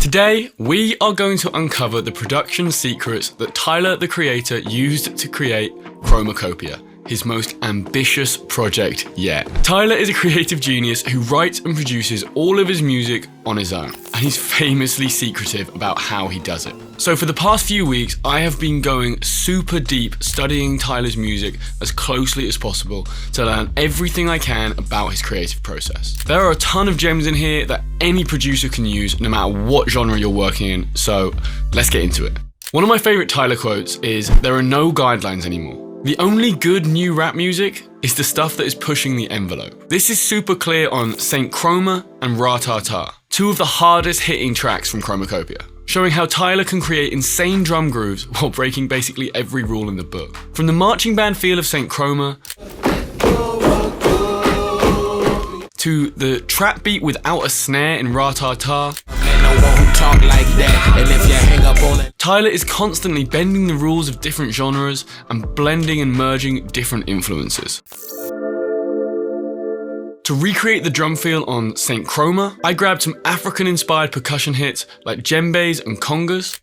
Today, we are going to uncover the production secrets that Tyler, the creator, used to create Chromakopia, his most ambitious project yet. Tyler is a creative genius who writes and produces all of his music on his own, and he's famously secretive about how he does it. So for the past few weeks, I have been going super deep studying Tyler's music as closely as possible to learn everything I can about his creative process. There are a ton of gems in here that any producer can use no matter what genre you're working in, so let's get into it. One of my favorite Tyler quotes is, "There are no guidelines anymore. The only good new rap music is the stuff that is pushing the envelope." This is super clear on Saint Chroma and Ra-Ta-Ta, two of the hardest hitting tracks from Chromakopia, showing how Tyler can create insane drum grooves while breaking basically every rule in the book. From the marching band feel of Saint Chroma to the trap beat without a snare in Ra-Ta-Ta, Tyler is constantly bending the rules of different genres and blending and merging different influences. To recreate the drum feel on Saint Chroma, I grabbed some African-inspired percussion hits like djembes and congas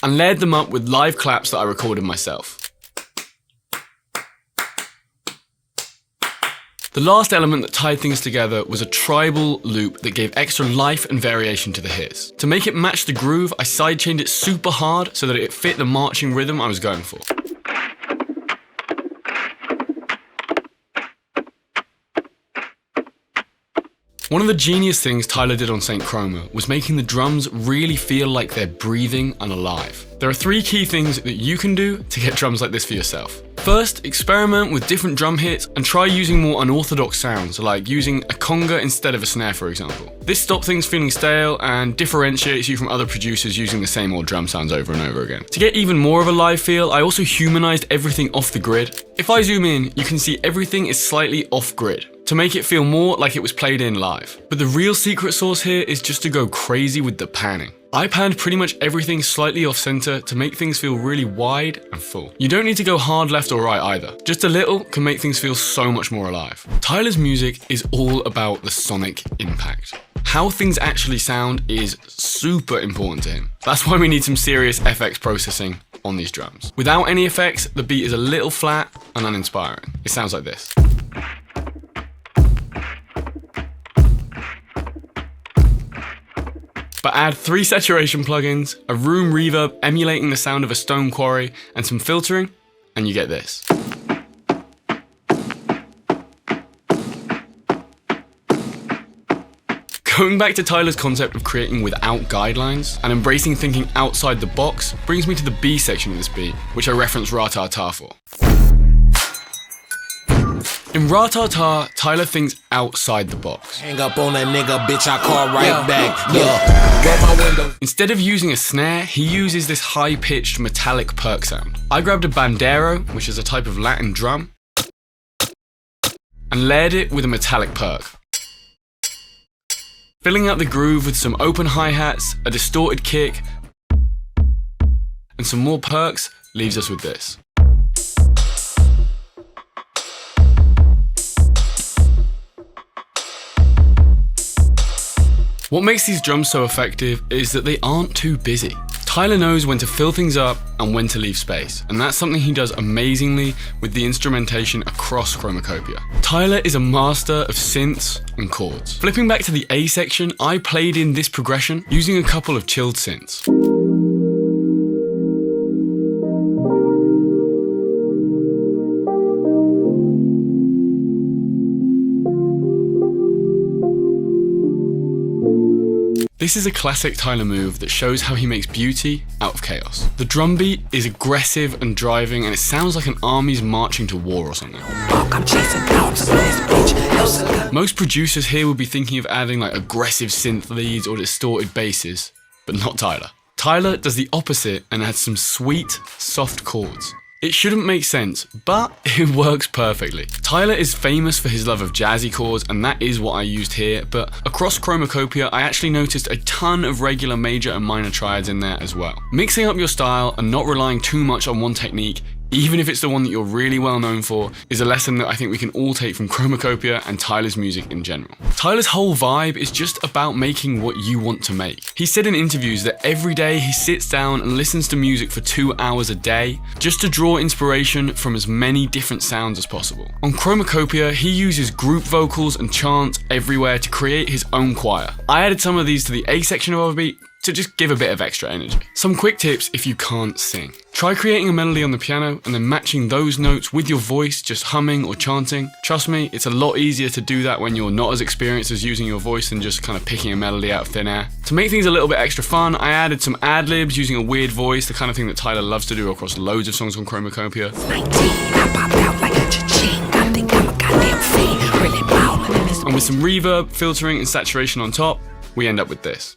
and layered them up with live claps that I recorded myself. The last element that tied things together was a tribal loop that gave extra life and variation to the hits. To make it match the groove, I sidechained it super hard so that it fit the marching rhythm I was going for. One of the genius things Tyler did on Saint Chroma was making the drums really feel like they're breathing and alive. There are three key things that you can do to get drums like this for yourself. First, experiment with different drum hits and try using more unorthodox sounds, like using a conga instead of a snare, for example. This stops things feeling stale and differentiates you from other producers using the same old drum sounds over and over again. To get even more of a live feel, I also humanized everything off the grid. If I zoom in, you can see everything is slightly off grid, to make it feel more like it was played in live. But the real secret sauce here is just to go crazy with the panning. I panned pretty much everything slightly off center to make things feel really wide and full. You don't need to go hard left or right either. Just a little can make things feel so much more alive. Tyler's music is all about the sonic impact. How things actually sound is super important to him. That's why we need some serious FX processing on these drums. Without any effects, the beat is a little flat and uninspiring. It sounds like this. But add 3 saturation plugins, a room reverb emulating the sound of a stone quarry, and some filtering, and you get this. Going back to Tyler's concept of creating without guidelines and embracing thinking outside the box brings me to the B section of this beat, which I referenced Ra-Ta-Ta for. In Ra-Ta-Ta, Tyler thinks outside the box. Hang up on that nigga, bitch, I call right back. Yeah. Instead of using a snare, he uses this high-pitched metallic perk sound. I grabbed a bandero, which is a type of Latin drum, and layered it with a metallic perk. Filling out the groove with some open hi-hats, a distorted kick, and some more perks leaves us with this. What makes these drums so effective is that they aren't too busy. Tyler knows when to fill things up and when to leave space, and that's something he does amazingly with the instrumentation across Chromakopia. Tyler is a master of synths and chords. Flipping back to the A section, I played in this progression using a couple of chilled synths. This is a classic Tyler move that shows how he makes beauty out of chaos. The drum beat is aggressive and driving, and it sounds like an army's marching to war or something. Most producers here would be thinking of adding like aggressive synth leads or distorted basses, but not Tyler. Tyler does the opposite and adds some sweet, soft chords. It shouldn't make sense, but it works perfectly. Tyler is famous for his love of jazzy chords, and that is what I used here, but across Chromakopia, I actually noticed a ton of regular major and minor triads in there as well. Mixing up your style and not relying too much on one technique even if it's the one that you're really well known for, is a lesson that I think we can all take from Chromakopia and Tyler's music in general. Tyler's whole vibe is just about making what you want to make. He said in interviews that every day he sits down and listens to music for 2 hours a day, just to draw inspiration from as many different sounds as possible. On Chromakopia, he uses group vocals and chants everywhere to create his own choir. I added some of these to the A section of our beat to just give a bit of extra energy. Some quick tips if you can't sing. Try creating a melody on the piano and then matching those notes with your voice, just humming or chanting. Trust me, it's a lot easier to do that when you're not as experienced as using your voice than just kind of picking a melody out of thin air. To make things a little bit extra fun, I added some ad-libs using a weird voice, the kind of thing that Tyler loves to do across loads of songs on Chromakopia. 19, I popped out like a cha-ching. I think I'm a goddamn fiend, really ballin' in this. And with some reverb, filtering and saturation on top, we end up with this.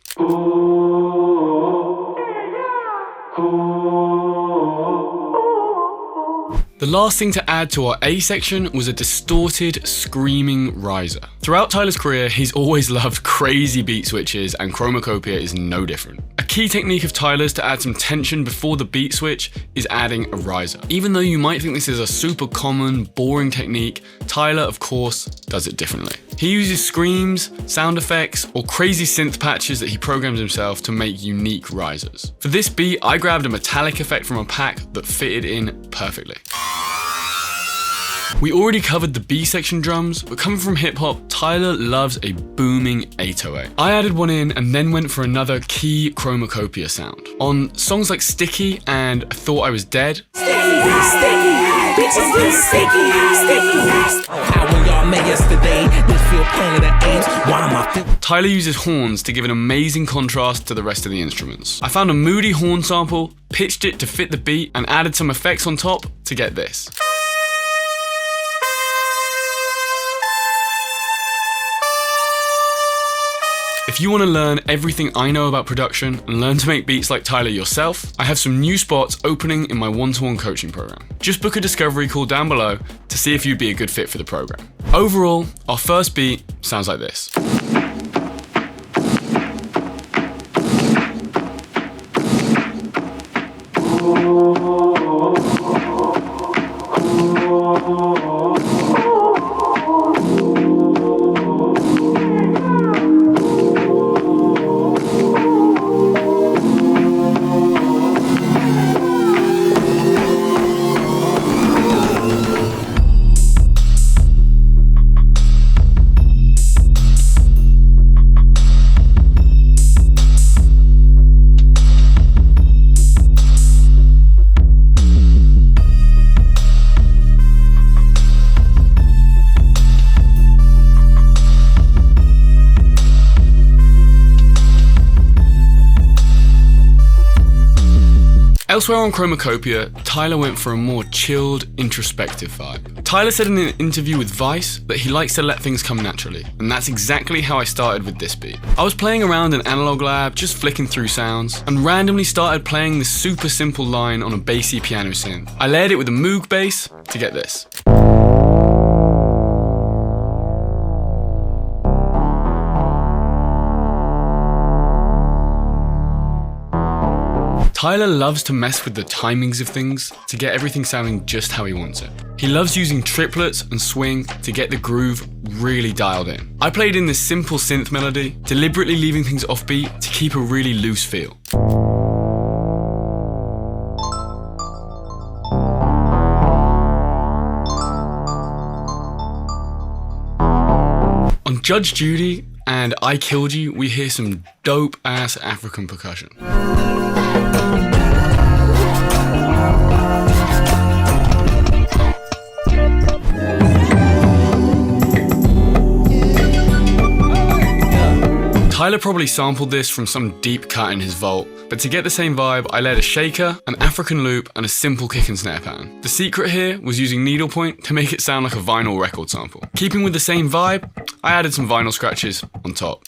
The last thing to add to our A section was a distorted, screaming riser. Throughout Tyler's career, he's always loved crazy beat switches, and Chromakopia is no different. A key technique of Tyler's to add some tension before the beat switch is adding a riser. Even though you might think this is a super common, boring technique, Tyler, of course, does it differently. He uses screams, sound effects, or crazy synth patches that he programs himself to make unique risers. For this beat, I grabbed a metallic effect from a pack that fitted in perfectly. We already covered the B section drums, but coming from hip hop, Tyler loves a booming 808. I added one in and then went for another key Chromakopia sound. On songs like Sticky and I Thought I Was Dead, Tyler uses horns to give an amazing contrast to the rest of the instruments. I found a moody horn sample, pitched it to fit the beat, and added some effects on top to get this. If you want to learn everything I know about production and learn to make beats like Tyler yourself, I have some new spots opening in my one-to-one coaching program. Just book a discovery call down below to see if you'd be a good fit for the program. Overall, our first beat sounds like this. Elsewhere on Chromakopia, Tyler went for a more chilled, introspective vibe. Tyler said in an interview with Vice that he likes to let things come naturally, and that's exactly how I started with this beat. I was playing around in Analog Lab, just flicking through sounds, and randomly started playing this super simple line on a bassy piano synth. I layered it with a Moog bass to get this. Tyler loves to mess with the timings of things to get everything sounding just how he wants it. He loves using triplets and swing to get the groove really dialed in. I played in this simple synth melody, deliberately leaving things offbeat to keep a really loose feel. On Judge Judy and I Killed You, we hear some dope ass African percussion. Tyler probably sampled this from some deep cut in his vault, but to get the same vibe, I layered a shaker, an African loop, and a simple kick and snare pattern. The secret here was using needlepoint to make it sound like a vinyl record sample. Keeping with the same vibe, I added some vinyl scratches on top.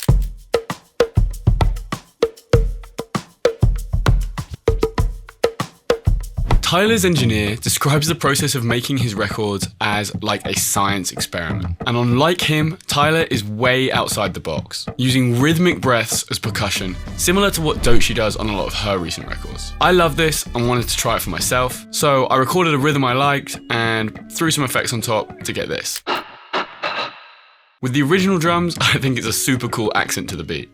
Tyler's engineer describes the process of making his records as like a science experiment. And unlike him, Tyler is way outside the box, using rhythmic breaths as percussion, similar to what Doechii does on a lot of her recent records. I love this and wanted to try it for myself, so I recorded a rhythm I liked and threw some effects on top to get this. With the original drums, I think it's a super cool accent to the beat.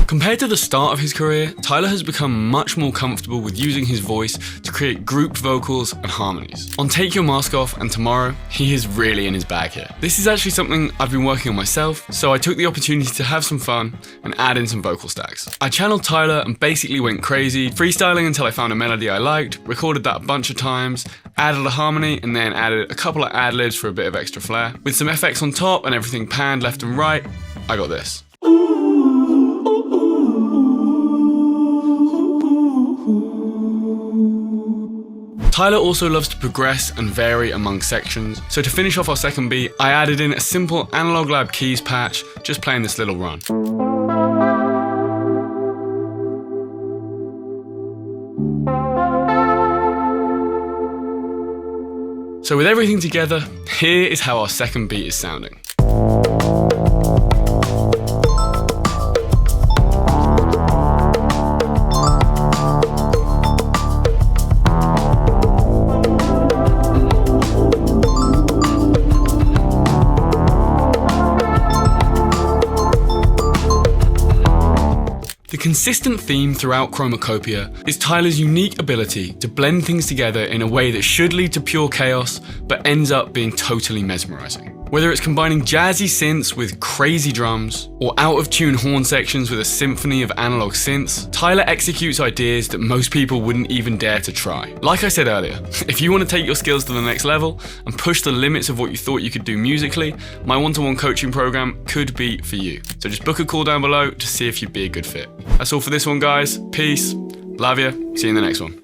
Compared to the start of his career, Tyler has become much more comfortable with using his voice to create group vocals and harmonies. On Take Your Mask Off and Tomorrow, he is really in his bag here. This is actually something I've been working on myself, so I took the opportunity to have some fun and add in some vocal stacks. I channeled Tyler and basically went crazy, freestyling until I found a melody I liked, recorded that a bunch of times, added a harmony, and then added a couple of ad-libs for a bit of extra flair. With some FX on top and everything panned left and right, I got this. Tyler also loves to progress and vary among sections, so to finish off our second beat, I added in a simple Analog Lab keys patch, just playing this little run. So with everything together, here is how our second beat is sounding. The consistent theme throughout Chromakopia is Tyler's unique ability to blend things together in a way that should lead to pure chaos, but ends up being totally mesmerizing. Whether it's combining jazzy synths with crazy drums, or out-of-tune horn sections with a symphony of analog synths, Tyler executes ideas that most people wouldn't even dare to try. Like I said earlier, if you want to take your skills to the next level and push the limits of what you thought you could do musically, my one-to-one coaching program could be for you. So just book a call down below to see if you'd be a good fit. That's all for this one, guys. Peace. Love ya. See you in the next one.